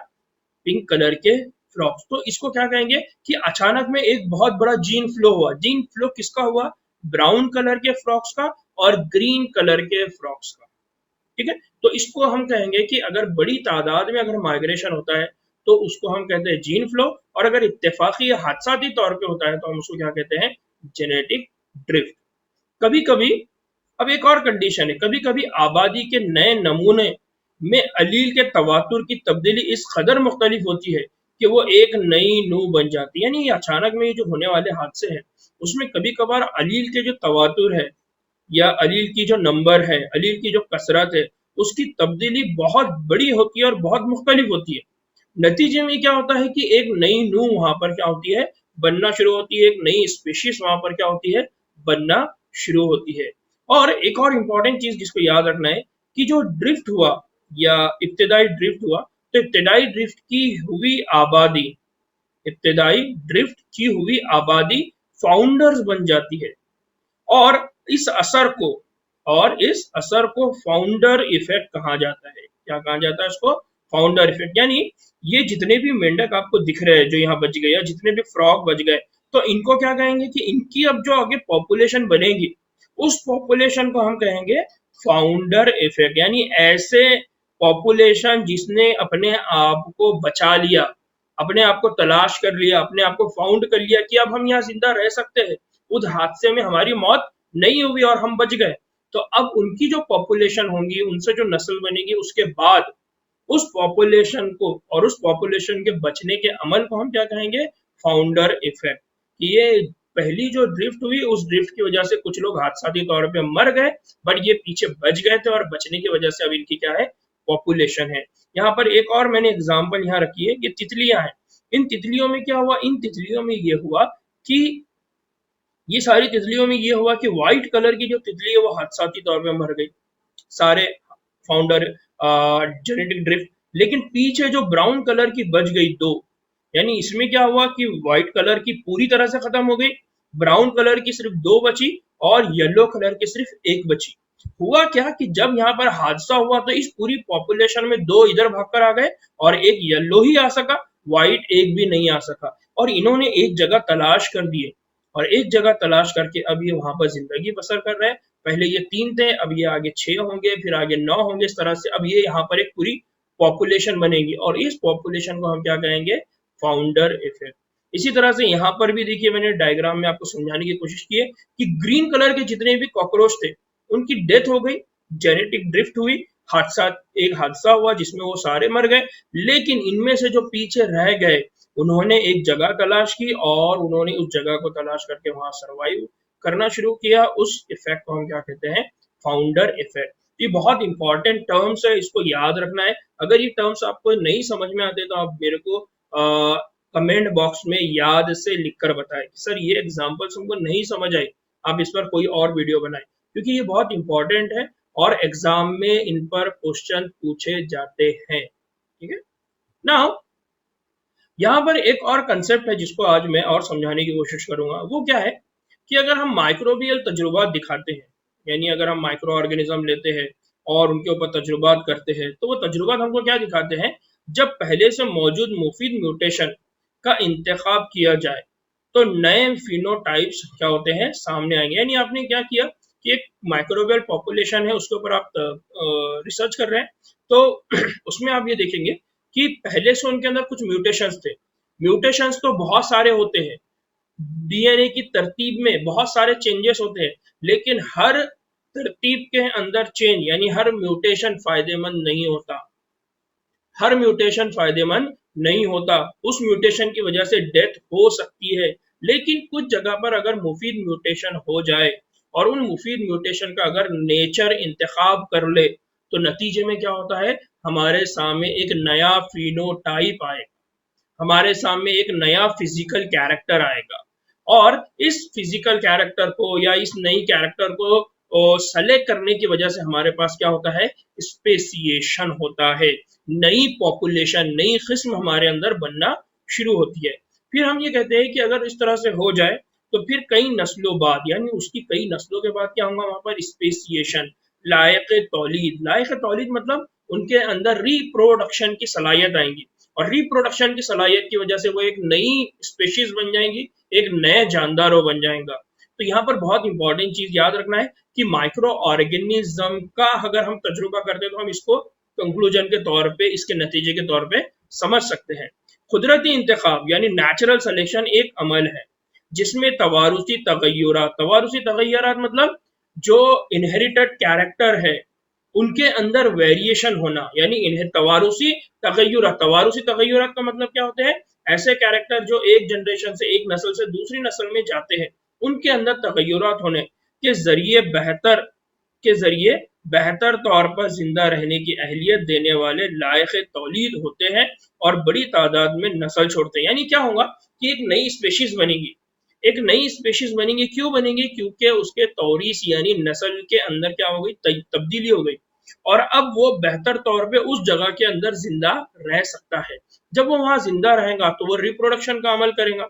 पिंक कलर के फ्रॉक्स। तो इसको क्या कहेंगे कि अचानक में एक बहुत बड़ा जीन फ्लो हुआ। जीन फ्लो किसका हुआ, ब्राउन कलर के फ्रॉक्स का और ग्रीन कलर के फ्रॉक्स का। ठीक है, तो इसको हम कहेंगे कि अगर बड़ी तादाद में अगर माइग्रेशन होता है तो उसको हम कहते हैं जीन फ्लो, और अगर इत्तेफाकी या हादसाती तौर पे होता है तो हम उसको क्या कहते हैं, जेनेटिक ड्रिफ्ट। कभी कभी, अब एक और कंडीशन है, कभी कभी आबादी के नए नमूने में अलील के तवातुर की तब्दीली इस कदर मुख्तलिफ होती है कि वो एक नई नूह बन जाती है। यानी अचानक में ये जो होने वाले हादसे हैं उसमें कभी कभार अलील के जो तवातुर है या अलील की जो नंबर है, अलील की जो कसरत है, उसकी तब्दीली बहुत बड़ी होती है और बहुत मुख्तलिफ होती है। नतीजे में क्या होता है कि एक नई नूह वहां पर क्या होती है, बनना शुरू होती है। एक नई स्पीशीज वहां पर क्या होती है, बनना शुरू होती है। और एक और इम्पोर्टेंट चीज जिसको याद रखना है कि जो ड्रिफ्ट हुआ या इब्तिदाई ड्रिफ्ट हुआ, तो इब्तिदाई ड्रिफ्ट की हुई आबादी, इब्तिदाई ड्रिफ्ट की हुई आबादी फाउंडर्स बन जाती है। और इस असर को इस असर को फाउंडर इफेक्ट कहा जाता है। क्या कहा जाता है इसको? Founder effect. यानी ये जितने भी मेंढक आपको दिख रहे हैं जो यहाँ बच गए या जितने भी फ्रॉग बच गए, तो इनको क्या कहेंगे कि इनकी अब जो आगे पॉपुलेशन बनेगी उस पॉपुलेशन को हम कहेंगे फाउंडर इफेक्ट। यानी ऐसे पॉपुलेशन जिसने अपने आप को बचा लिया, अपने आप को तलाश कर लिया, अपने आप को फाउंड कर लिया कि अब हम यहाँ जिंदा रह सकते हैं, उस हादसे में हमारी मौत नहीं हुई और हम बच गए। तो अब उनकी जो पॉपुलेशन होंगी, उनसे जो नस्ल बनेगी, उसके बाद उस पॉपुलेशन को और उस पॉपुलेशन के बचने के अमल को हम क्या कहेंगे? Founder effect. कि ये पहली जो ड्रिफ्ट हुई, उस ड्रिफ्ट की वजह से कुछ लोग हादसाती तौर पे मर गए, बट ये पीछे बच गए थे और बचने की वजह से अब इनकी क्या है? पॉपुलेशन है। यहाँ पर एक और मैंने एग्जाम्पल यहाँ रखी है, ये तितलियां हैं। इन तितलियों में क्या हुआ? इन तितलियों में ये हुआ कि ये सारी तितलियों में ये हुआ कि व्हाइट कलर की जो तितली है वो हादसाती तौर पे मर गई, सारे फाउंडर जेनेटिक ड्रिफ्ट। लेकिन पीछे जो ब्राउन कलर की बच गई दो, यानी इसमें क्या हुआ कि व्हाइट कलर की पूरी तरह से खत्म हो गई, ब्राउन कलर की सिर्फ दो बची और येलो कलर की सिर्फ एक बची। हुआ क्या कि जब यहाँ पर हादसा हुआ तो इस पूरी पॉपुलेशन में दो इधर भागकर आ गए और एक येलो ही आ सका, व्हाइट एक भी नहीं आ सका। और इन्होंने एक जगह तलाश कर दिए और एक जगह तलाश करके अब ये वहां पर जिंदगी बसर कर रहे हैं। पहले ये 3 थे, अब ये आगे 6 होंगे, फिर आगे 9 होंगे। इस तरह से अब ये यहाँ पर एक पूरी पॉपुलेशन बनेगी और इस पॉपुलेशन को हम क्या कहेंगे? Founder effect. इसी तरह से यहाँ पर भी देखिए, मैंने डायग्राम में आपको समझाने की कोशिश की है कि ग्रीन कलर के जितने भी कॉकरोच थे उनकी डेथ हो गई, जेनेटिक ड्रिफ्ट हुई, हादसा एक हादसा हुआ जिसमें वो सारे मर गए। लेकिन इनमें से जो पीछे रह गए उन्होंने एक जगह तलाश की और उन्होंने उस जगह को तलाश करके वहां सर्वाइव करना शुरू किया। उस इफेक्ट को हम क्या कहते हैं? Founder effect. ये बहुत इंपॉर्टेंट टर्म्स है, इसको याद रखना है। अगर ये टर्म्स आपको नहीं समझ में आते तो आप मेरे को कमेंट बॉक्स में याद से लिखकर बताएं कि सर ये एग्जांपल्स हमको नहीं समझ आई, आप इस पर कोई और वीडियो बनाएं, क्योंकि ये बहुत इंपॉर्टेंट है और एग्जाम में इन पर क्वेश्चन पूछे जाते हैं। ठीक है। नाउ यहाँ पर एक और कंसेप्ट है जिसको आज मैं और समझाने की कोशिश करूंगा। वो क्या है कि अगर हम माइक्रोबियल तजुर्बात दिखाते हैं, यानी अगर हम माइक्रो ऑर्गेनिज्म लेते हैं और उनके ऊपर तजुर्बात करते हैं, तो वो तजुर्बात हमको क्या दिखाते हैं? जब पहले से मौजूद मुफीद म्यूटेशन का इंतखाब किया जाए तो नए फिनोटाइप्स क्या होते हैं? सामने आएंगे। यानी आपने क्या किया कि एक माइक्रोबियल पॉपुलेशन है उसके ऊपर आप रिसर्च कर रहे हैं, तो उसमें आप ये देखेंगे कि पहले से उनके अंदर कुछ म्यूटेशंस थे। म्यूटेशंस तो बहुत सारे होते हैं, डीएनए की तरतीब में बहुत सारे चेंजेस होते हैं, लेकिन हर तरतीब के अंदर चेंज यानी हर म्यूटेशन फायदेमंद नहीं होता। हर म्यूटेशन फायदेमंद नहीं होता, उस म्यूटेशन की वजह से डेथ हो सकती है। लेकिन कुछ जगह पर अगर मुफीद म्यूटेशन हो जाए और उन मुफीद म्यूटेशन का अगर नेचर इंतखाब कर ले, तो नतीजे में क्या होता है? हमारे सामने एक नया फिनोटाइप आएगा, हमारे सामने एक नया फिजिकल कैरेक्टर आएगा और इस फिजिकल कैरेक्टर को या इस नई कैरेक्टर को सेलेक्ट करने की वजह से हमारे पास क्या होता है? स्पेसिएशन होता है, नई पॉपुलेशन, नई किस्म हमारे अंदर बनना शुरू होती है। फिर हम ये कहते हैं कि अगर इस तरह से हो जाए तो फिर कई नस्लों बाद, यानी उसकी कई नस्लों के बाद क्या होगा? वहां पर स्पेसिएशन, लायक तौलीद। लायक तौलीद मतलब उनके अंदर रिप्रोडक्शन की सलाहियत आएंगी और रिप्रोडक्शन की सलाहियत की वजह से वो एक नई स्पेशीज बन जाएंगी, एक नए जानदार बन जाएगा। तो यहाँ पर बहुत इंपॉर्टेंट चीज याद रखना है कि माइक्रो ऑर्गेनिज्म का अगर हम तजुर्बा करते हैं तो हम इसको कंक्लूजन के तौर पे, इसके नतीजे के तौर पे समझ सकते हैं। कुदरती इंतखाब यानी नेचुरल सिलेक्शन एक अमल है जिसमें तवारुसी तगय्युरात मतलब जो इनहेरिटेड कैरेक्टर है उनके अंदर वेरिएशन होना, यानी इन्हें तवारुसी तगय्युरात का मतलब क्या होते हैं? ऐसे कैरेक्टर जो एक जनरेशन से, एक नस्ल से दूसरी नस्ल में जाते हैं, उनके अंदर तगय्युरात होने के जरिए बेहतर तौर पर जिंदा रहने की अहलियत देने वाले लायक तौलीद होते हैं और बड़ी तादाद में नस्ल छोड़ते हैं। यानी क्या होगा कि एक नई स्पेशीज बनेगी, एक नई स्पेशीज बनेंगी। क्यों बनेंगी? क्योंकि उसके तौरीस यानी नस्ल के अंदर क्या हो गई, तब्दीली हो गई, और अब वो बेहतर तौर पे उस जगह के अंदर जिंदा रह सकता है। जब वो वहां जिंदा रहेगा तो वो रिप्रोडक्शन का अमल करेगा,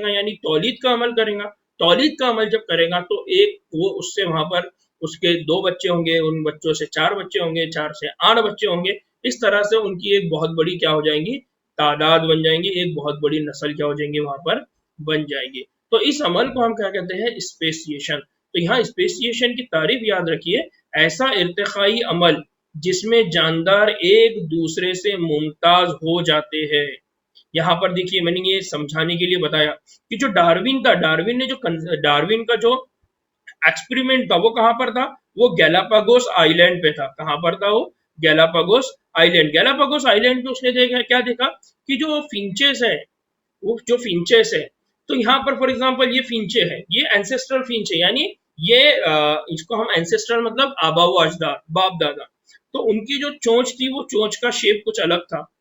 यानी तौलीद का अमल करेगा। तौलीद का अमल जब करेगा तो एक वो उससे वहां पर उसके 2 बच्चे होंगे, उन बच्चों से 4 बच्चे होंगे, 4 से 8 बच्चे होंगे। इस तरह से उनकी एक बहुत बड़ी क्या हो जाएंगी, तादाद बन जाएंगी, एक बहुत बड़ी नस्ल क्या हो जाएंगी वहां पर बन जाएगी। तो इस अमल को हम क्या कहते हैं? स्पेसिएशन। तो यहाँ स्पेसिएशन की तारीफ याद रखिए, ऐसा इर्तिकाई अमल जिसमें जानदार एक दूसरे से मुमताज हो जाते हैं। यहाँ पर देखिए मैंने ये समझाने के लिए बताया कि जो डार्विन का जो एक्सपेरिमेंट था वो कहाँ पर था? वो गैलापागोस आइलैंड पे था। कहाँ पर था वो? गैलापागोस आइलैंड पे उसने देखा, क्या देखा कि जो फिंचेस है, वो जो फिंचेस है, तो यहाँ पर फॉर एग्जांपल ये फिंचे है, ये एंसेस्ट्रल फिंच है, यानी ये इसको हम एंसेस्ट्रल मतलब आबा व अजदाद, बाप दादा। तो उनकी जो चोंच थी वो चोंच का शेप कुछ अलग था,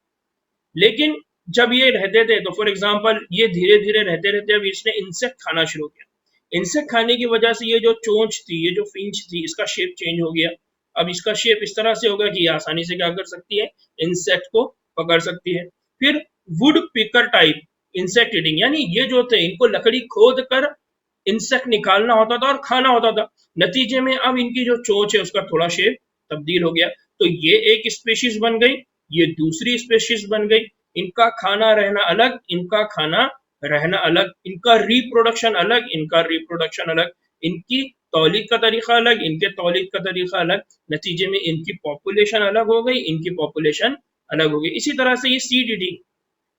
लेकिन जब ये रहते थे तो फॉर एग्जांपल ये धीरे धीरे रहते रहते अब इसने इंसेक्ट खाना शुरू किया। इंसेक्ट खाने की वजह से ये जो चोंच थी, ये जो फिंच थी, इसका शेप चेंज हो गया। अब इसका शेप इस तरह से होगा कि ये आसानी से क्या कर सकती है? इंसेक्ट को पकड़ सकती है। फिर would picker type insect eating, यानी ये जो थे इनको लकड़ी खोद कर इंसेक्ट निकालना होता था और खाना होता था। नतीजे में अब इनकी जो चोंच है उसका थोड़ा शेप तब्दील हो गया। तो ये एक स्पेशीज बन गई, ये दूसरी स्पेशीज बन गई। इनका खाना रहना अलग, इनका खाना रहना अलग, इनका रिप्रोडक्शन अलग, इनका रिप्रोडक्शन अलग, इनकी तौलीद का तरीका अलग, इनके तौलीद का तरीका अलग। नतीजे में इनकी पॉपुलेशन अलग हो गई, इनकी पॉपुलेशन अलग हो गई। इसी तरह से ये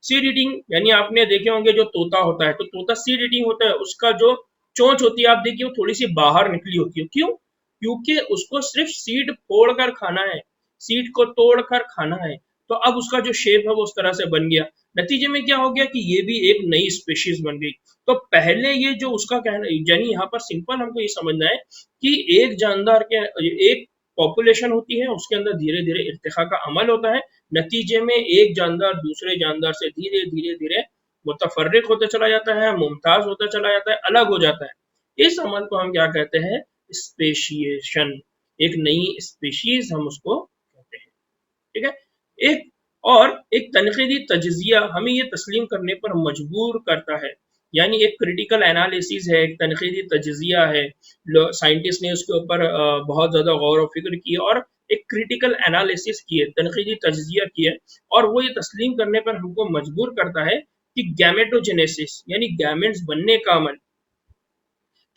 सीड ईटिंग यानी आपने देखे होंगे जो तोता होता है, तो तोता सीड ईटिंग होता है, उसका जो चोंच होती है आप देखिए वो थोड़ी सी बाहर निकली होती है। क्यों? क्योंकि उसको सिर्फ सीड फोड़ कर खाना है, सीड को तोड़ कर खाना है। तो अब उसका जो शेप है वो उस तरह से बन गया। नतीजे में क्या हो गया कि ये भी एक नई स्पेशीज बन गई। तो पहले ये जो उसका कहना, यानी यहाँ पर सिंपल हमको ये समझना है कि एक जानदार के एक पॉपुलेशन होती है, उसके अंदर धीरे धीरे इर्तिका का अमल होता है। नतीजे में एक जानदार दूसरे जानदार से धीरे धीरे धीरे मुतफर्रिक होता चला जाता है, मुमताज होता चला जाता है, अलग हो जाता है। इस अमल को हम क्या कहते हैं? स्पेशिएशन। एक नई स्पेशीज हम उसको कहते हैं। ठीक है। एक तनकीदी तजजिया हमें ये तस्लीम करने पर मजबूर करता है, यानी एक क्रिटिकल एनालिसिस है, एक तनकीदी तजजिया है। साइंटिस्ट ने उसके ऊपर बहुत ज़्यादा गौर व फिक्र की और एक क्रिटिकल एनालिसिस की है, तनकीदी तजजिया की है, और वो ये तस्लीम करने पर हमको मजबूर करता है कि गैमेटोजेनेसिस यानी गैमेट्स बनने का अमल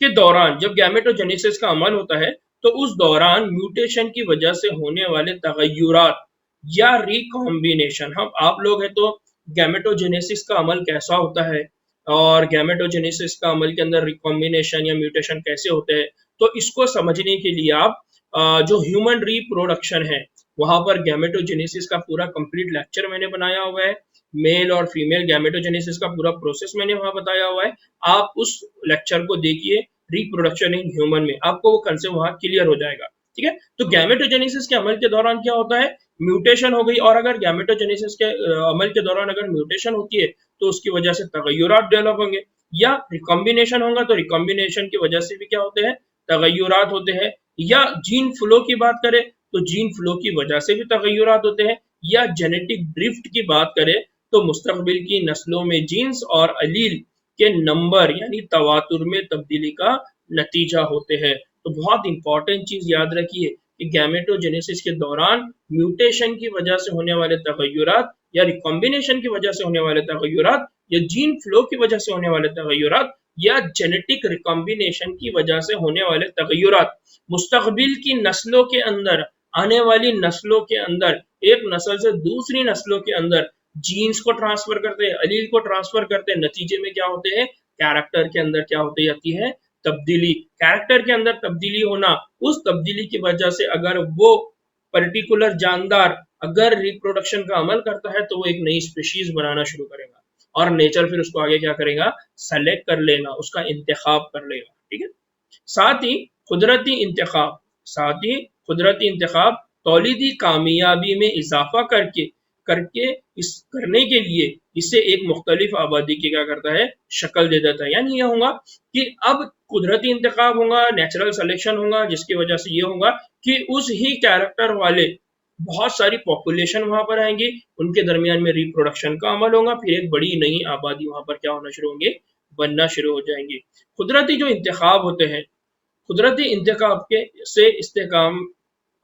के दौरान, जब गैमेटोजेनेसिस का अमल होता है तो उस दौरान म्यूटेशन की वजह से होने वाले तगय्युरात या रिकॉम्बिनेशन, हम आप लोग हैं तो गैमेटोजेनेसिस का अमल कैसा होता है और गैमेटोजेनेसिस का अमल के अंदर रिकॉम्बिनेशन या म्यूटेशन कैसे होते हैं, तो इसको समझने के लिए आप जो ह्यूमन रिप्रोडक्शन है वहां पर गैमेटोजेनेसिस का पूरा कंप्लीट लेक्चर मैंने बनाया हुआ है। मेल और फीमेल गैमेटोजेनेसिस का पूरा प्रोसेस मैंने वहां बताया हुआ है। आप उस लेक्चर को देखिए, रिप्रोडक्शन इन ह्यूमन में, आपको वो कंसेप्ट वहां क्लियर हो जाएगा। ठीक है। तो गैमेटोजेनेसिस के अमल के दौरान क्या होता है? म्यूटेशन हो गई, और अगर गैमेटोजेनेसिस के अमल के दौरान अगर म्यूटेशन होती है तो उसकी वजह से तगय्युरात डेवलप होंगे, या रिकॉम्बिनेशन होगा तो रिकॉम्बिनेशन की वजह से भी क्या होते हैं? तगय्युरात होते हैं। या जीन फ्लो की बात करें तो जीन फ्लो की वजह से भी तगय्युरात होते हैं। या जेनेटिक ड्रिफ्ट की बात करें तो मुस्तकबिल की नस्लों में जीन्स और अलील के नंबर यानी तवातुर में तब्दीली का नतीजा होते हैं। तो बहुत इंपॉर्टेंट चीज याद रखिए कि गैमेटोजेनेसिस के दौरान म्यूटेशन की वजह से होने वाले तगय्युरात या रिकॉम्बिनेशन की वजह से होने वाले तगय्युरात या जीन फ्लो की वजह से होने वाले तगय्युरात या जेनेटिक रिकॉम्बिनेशन की वजह से होने वाले तगय्युरात मुस्तकबिल की नस्लों के अंदर, आने वाली नस्लों के अंदर, एक नस्ल से दूसरी नस्लों के अंदर जीन्स को ट्रांसफर करते हैं, अलील को ट्रांसफर करते हैं। नतीजे में क्या होते हैं? कैरेक्टर के अंदर क्या होती जाती है? तब्दीली, कैरेक्टर के अंदर तब्दीली होना, उस तब्दीली की वजह से अगर वो पर्टिकुलर जानदार अगर रिप्रोडक्शन का अमल करता है तो वो एक नई स्पीशीज बनाना शुरू करेगा और नेचर फिर उसको आगे क्या करेगा, सेलेक्ट कर लेगा, उसका इंतखाब कर लेगा। ठीक है। साथ ही कुदरती इंतखाब, साथ ही कुदरती इंतखाब तौलीदी कामयाबी में इजाफा करके करके इस करने के लिए इसे एक मुख्तलिफ आबादी की क्या करता है, शक्ल दे देता है। यानी ये होगा कि अब कुदरती इंतखाब होगा, नेचुरल सिलेक्शन होगा, जिसकी वजह से ये होगा कि उस ही कैरेक्टर वाले बहुत सारी पॉपुलेशन वहां पर आएंगी, उनके दरमियान में रिप्रोडक्शन का अमल होगा, फिर एक बड़ी नई आबादी वहां पर क्या होना शुरू होंगे, बनना शुरू हो जाएंगे। कुदरती जो इंतखाब होते हैं, कुदरती इंतखाब के से इस्तेकाम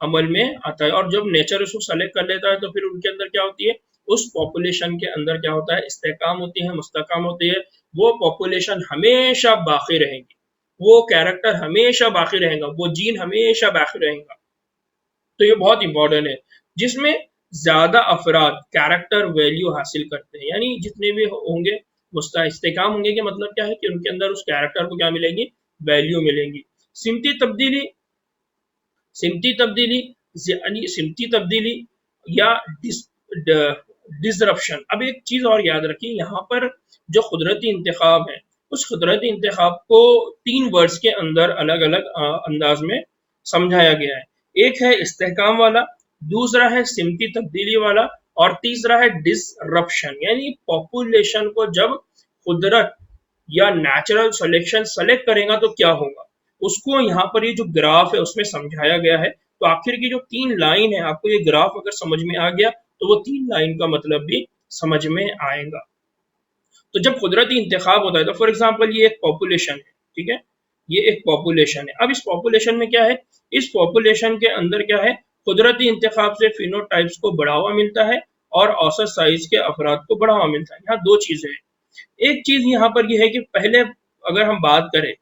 अमल में आता है, और जब नेचर उसको सेलेक्ट कर लेता है तो फिर उनके अंदर क्या होती है, उस पॉपुलेशन के अंदर क्या होता है, इस्तेकाम होती है, मुस्तकाम होती है, वो पॉपुलेशन हमेशा बाकी रहेगी, वो कैरेक्टर हमेशा बाकी रहेगा, वो जीन हमेशा बाकी रहेगा। तो ये बहुत इंपॉर्टेंट है, जिसमें ज्यादा अफराद कैरेक्टर वैल्यू हासिल करते हैं, यानी जितने भी होंगे मुस्तकाम होंगे कि मतलब क्या है कि उनके अंदर उस कैरेक्टर को क्या मिलेगी, वैल्यू मिलेंगी। सिमती तब्दीली, सिमती तब्दीली यानी सिमती तब्दीली या डिसरप्शन। अब एक चीज और याद रखिए, यहाँ पर जो कुदरती इंतखाब है, उस कुदरती इंतखाब को 3 वर्ड्स के अंदर अलग अलग अंदाज में समझाया गया है। एक है इस्तेहकाम वाला, दूसरा है सिमती तब्दीली वाला, और तीसरा है डिसरप्शन। यानी पॉपुलेशन को जब कुदरत या नेचुरल सिलेक्शन सेलेक्ट करेगा तो क्या होगा, उसको यहाँ पर ये जो ग्राफ है उसमें समझाया गया है। तो आखिर की जो 3 लाइन है, आपको ये ग्राफ अगर समझ में आ गया तो वो 3 लाइन का मतलब भी समझ में आएगा। तो जब कुदरती इंतखाब होता है तो फॉर एग्जाम्पल ये एक पॉपुलेशन है, ठीक है, ये एक पॉपुलेशन है। अब इस पॉपुलेशन में क्या है, इस पॉपुलेशन के अंदर क्या है, कुदरती इंतखाब से फिनोटाइप्स को बढ़ावा मिलता है और औसत साइज के अफराद को बढ़ावा मिलता है। यहाँ 2 चीजें हैं। एक चीज यहाँ पर यह है कि पहले अगर हम बात करें,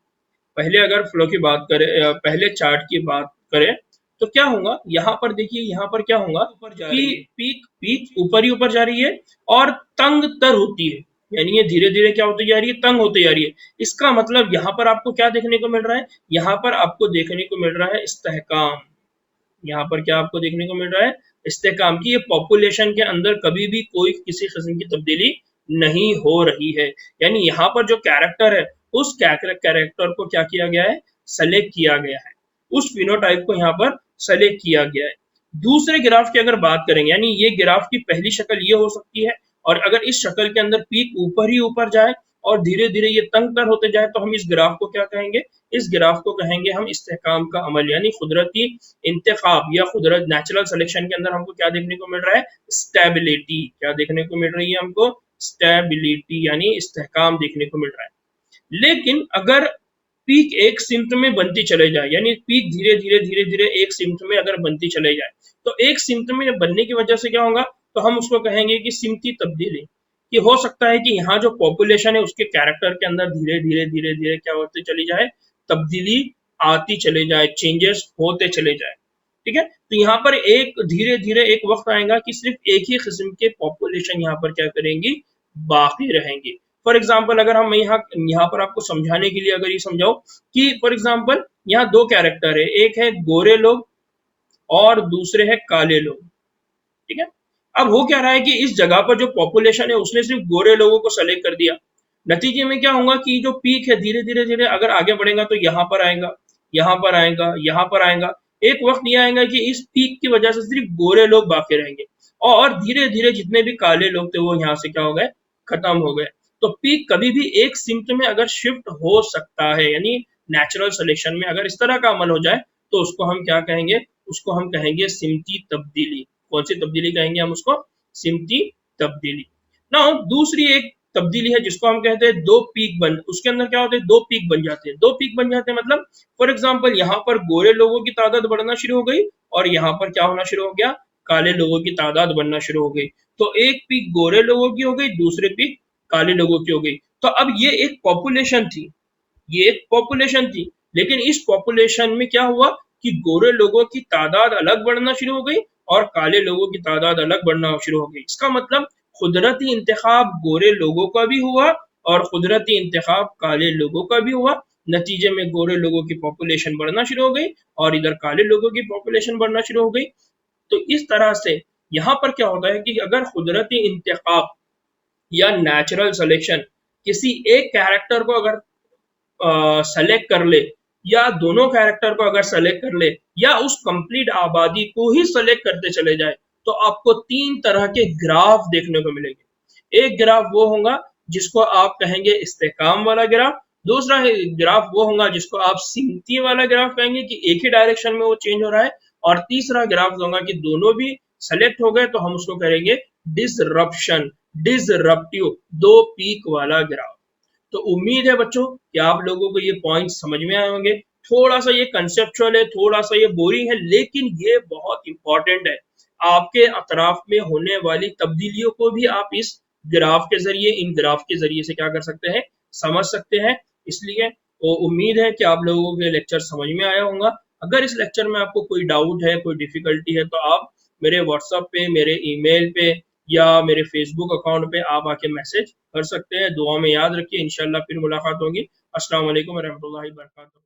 पहले अगर फ्लो की बात करें, पहले चार्ट की बात करें, तो क्या होगा, यहाँ पर देखिए, यहाँ पर क्या होगा कि पीक पीक ऊपर ही ऊपर जा रही है और तंग तर होती है, यानी ये धीरे धीरे क्या होती जा रही है, तंग होती जा रही है। इसका मतलब यहाँ पर आपको क्या देखने को मिल रहा है, यहाँ पर आपको देखने को मिल रहा है इस्तेहकाम। यहाँ पर क्या आपको देखने को मिल रहा है, इस्तेहकाम की ये पॉपुलेशन के अंदर कभी भी कोई किसी किस्म की तब्दीली नहीं हो रही है। यानी यहाँ पर जो कैरेक्टर है, उस कैरेक्टर को क्या किया गया है, सेलेक्ट किया गया है, उस फिनोटाइप को यहाँ पर सेलेक्ट किया गया है। दूसरे ग्राफ की अगर बात करेंगे, यानी ये ग्राफ की पहली शक्ल ये हो सकती है, और अगर इस शक्ल के अंदर पीक ऊपर ही ऊपर जाए और धीरे धीरे ये तंग तर होते जाए तो हम इस ग्राफ को क्या कहेंगे, इस ग्राफ को कहेंगे हम इस्तेहकाम का अमल, यानी कुदरती इंतखाब या कुदरत नेचुरल सिलेक्शन के अंदर हमको क्या देखने को मिल रहा है, स्टेबिलिटी। क्या देखने को मिल रही है हमको, स्टेबिलिटी, यानी इस्तेहकाम देखने को मिल रहा है। लेकिन अगर पीक एक सिम्त में बनती चले जाए, यानी पीक धीरे धीरे धीरे धीरे एक सिम्त में अगर बनती चले जाए, तो एक सिम्त में बनने की वजह से क्या होगा, तो हम उसको कहेंगे कि सिमती तब्दीली। कि हो सकता है कि यहाँ जो पॉपुलेशन है उसके कैरेक्टर के अंदर धीरे धीरे धीरे धीरे क्या होते चली जाए, तब्दीली आती चले जाए, चेंजेस होते चले जाए। ठीक है, तो यहाँ पर एक धीरे धीरे एक वक्त आएगा कि सिर्फ एक ही किस्म के पॉपुलेशन यहाँ पर क्या करेंगी, बाकी रहेंगी। फॉर एग्जाम्पल अगर हम यहाँ पर आपको समझाने के लिए अगर ये समझाओ कि फॉर एग्जाम्पल यहाँ 2 कैरेक्टर है, एक है गोरे लोग और दूसरे है काले लोग। ठीक है, अब हो क्या रहा है कि इस जगह पर जो पॉपुलेशन है उसने सिर्फ गोरे लोगों को सेलेक्ट कर दिया। नतीजे में क्या होगा कि जो पीक है धीरे धीरे धीरे अगर आगे बढ़ेगा तो यहाँ पर आएगा, यहाँ पर आएगा, यहाँ पर आएगा। एक वक्त ये आएगा कि इस पीक की वजह से सिर्फ गोरे लोग बाकी रहेंगे और धीरे धीरे जितने भी काले लोग थे वो यहाँ से क्या हो गए, खत्म हो गए। तो पीक कभी भी एक सिम्त में अगर शिफ्ट हो सकता है, यानी नेचुरल सिलेक्शन में अगर इस तरह का अमल हो जाए तो उसको हम क्या कहेंगे, उसको हम कहेंगे सिमती तब्दीली। कौन सी तब्दीली कहेंगे हम उसको, सिमती तब्दीली। ना दूसरी एक तब्दीली है जिसको हम कहते हैं 2 पीक बन, उसके अंदर क्या होता है, 2 पीक बन जाते हैं। 2 पीक बन जाते हैं मतलब फॉर एग्जांपल यहाँ पर गोरे लोगों की तादाद बढ़ना शुरू हो गई और यहाँ पर क्या होना शुरू हो गया, काले लोगों की तादाद बढ़ना शुरू हो गई। तो एक पीक गोरे लोगों की हो गई, दूसरे पीक काले लोगों की हो गई। तो अब ये एक पॉपुलेशन थी, ये एक पॉपुलेशन थी, लेकिन इस पॉपुलेशन में क्या हुआ कि गोरे लोगों की तादाद अलग बढ़ना शुरू हो गई और काले लोगों की तादाद अलग बढ़ना शुरू हो गई। इसका मतलब कुदरती इंतखाब गोरे लोगों का भी हुआ और कुदरती इंतखाब काले लोगों का भी हुआ, नतीजे में गोरे लोगों की पॉपुलेशन बढ़ना शुरू हो गई और इधर काले लोगों की पॉपुलेशन बढ़ना शुरू हो गई। तो इस तरह से यहाँ पर क्या होता है कि अगर कुदरती इंतखाब या नेचुरल सिलेक्शन किसी एक कैरेक्टर को अगर सेलेक्ट कर ले, या दोनों कैरेक्टर को अगर सेलेक्ट कर ले, या उस कंप्लीट आबादी को ही सेलेक्ट करते चले जाए, तो आपको तीन तरह के ग्राफ देखने को मिलेंगे। एक ग्राफ वो होगा जिसको आप कहेंगे इस्तेकाम वाला ग्राफ, दूसरा ग्राफ वो होगा जिसको आप सिमती वाला ग्राफ कहेंगे कि एक ही डायरेक्शन में वो चेंज हो रहा है, और तीसरा ग्राफ होगा कि दोनों भी सेलेक्ट हो गए तो हम उसको करेंगे डिसरप्शन, डिसरप्टिव, दो पीक वाला ग्राफ। तो उम्मीद है बच्चों कि आप लोगों को ये पॉइंट समझ में आए होंगे। थोड़ा सा ये कंसेप्चुअल है, थोड़ा सा ये बोरिंग है, लेकिन ये बहुत इंपॉर्टेंट है। आपके अतराफ में होने वाली तब्दीलियों को भी आप इस ग्राफ के जरिए, इन ग्राफ के जरिए से क्या कर सकते हैं, समझ सकते हैं। इसलिए वो उम्मीद है कि आप लोगों के लेक्चर समझ में आया होगा। अगर इस लेक्चर में आपको कोई डाउट है, कोई डिफिकल्टी है, तो आप मेरे व्हाट्सएप पे, मेरे ईमेल पे या मेरे फेसबुक अकाउंट पे आप आके मैसेज कर सकते हैं। दुआ में याद रखिए, इंशाल्लाह फिर मुलाकात होगी। अस्सलाम वालेकुम रहमतुल्लाहि व बरकातहू।